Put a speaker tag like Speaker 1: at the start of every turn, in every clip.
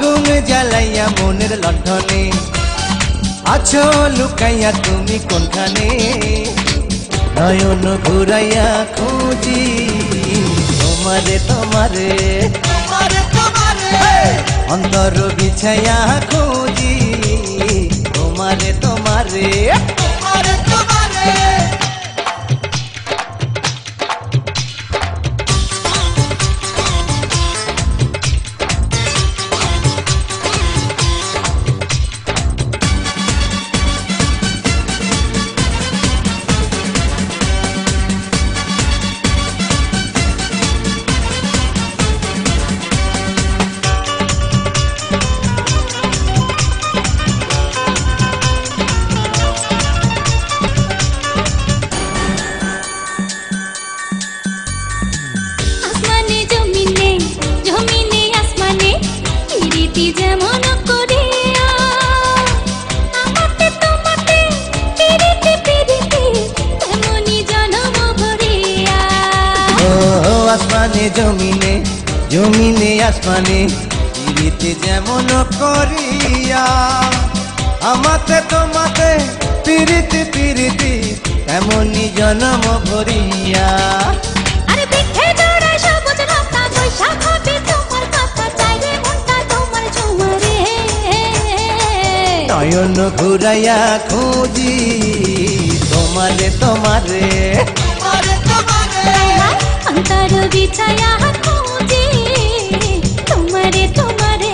Speaker 1: আগুন জ্বালাইয়া মনের লণ্ঠনে আছো লুকাইয়া তুমি কোনখানে নয়ন ঘুরাইয়া খুঁজি তোমারে তোমারে অন্তর বিছাইয়া খুঁজি তোমারে তোমারে আসমানে জমিনে জমিনে আসমানে পিরিতি যেমন করিয়া আমাতে তোমাতে পিরিতি পিরিতি তেমনি জনম ভরিয়া
Speaker 2: আরে পিঠে জোড়া সবুজ রাস্তা বৈশাখ হবে তোমার কথা চাইলে মনটা তোমার ঝুমারে
Speaker 1: নয়ন ঘুরাইয়া খুঁজি তোমারে তোমারে
Speaker 2: অন্তর বিছায়া খুঁজি তোমারে তোমারে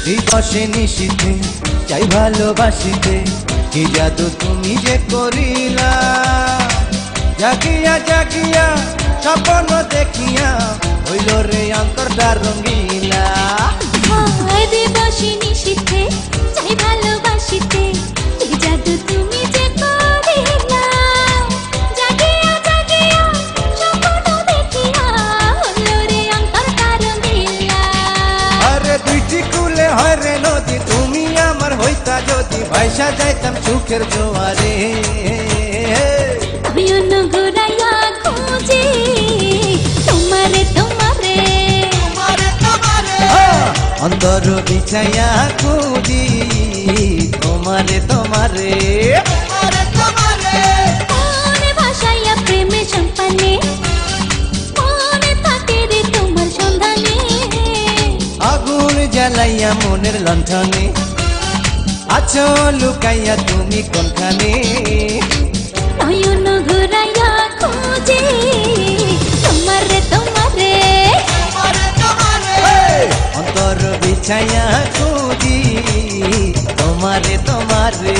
Speaker 1: দিবসে নিশীথে চাই ভালোবাসিতে কি জাদু তুমি যে করিলা জাগিয়া জাগিয়া স্বপ্ন দেখিয়া হইল রে অন্তরটা রঙিলা
Speaker 2: দিবসে নিশীথে চাই ভালোবাসিতে কি জাদু তুমি যে করিলা জাগিয়া জাগিয়া স্বপ্ন দেখিয়া হইল রে অন্তরটা রঙিলা
Speaker 1: আরে দুইটি কুলে হয় রে নদী তুমি আমার হইতা যদি ভাইসা যাইতাম সুখের জোয়ারে
Speaker 2: নয়ন ঘুরাইয়া খুঁজি তোমারে তোমারে
Speaker 1: অন্তর বিছাইয়া খুঁজি তোমারে তোমারে
Speaker 2: মনে ভাসাইয়া প্রেমে সম্পানে মনে থাকে রে তোমার সন্ধানে
Speaker 1: আগুন জ্বালাইয়া মনের লণ্ঠনে আছো লুকাইয়া তুমি কোনখানে
Speaker 2: নয়ন ঘুরাইয়া খুঁজি তোমারে তোমারে
Speaker 1: অন্তর বিছাইয়া খুঁজি তোমারে তোমারে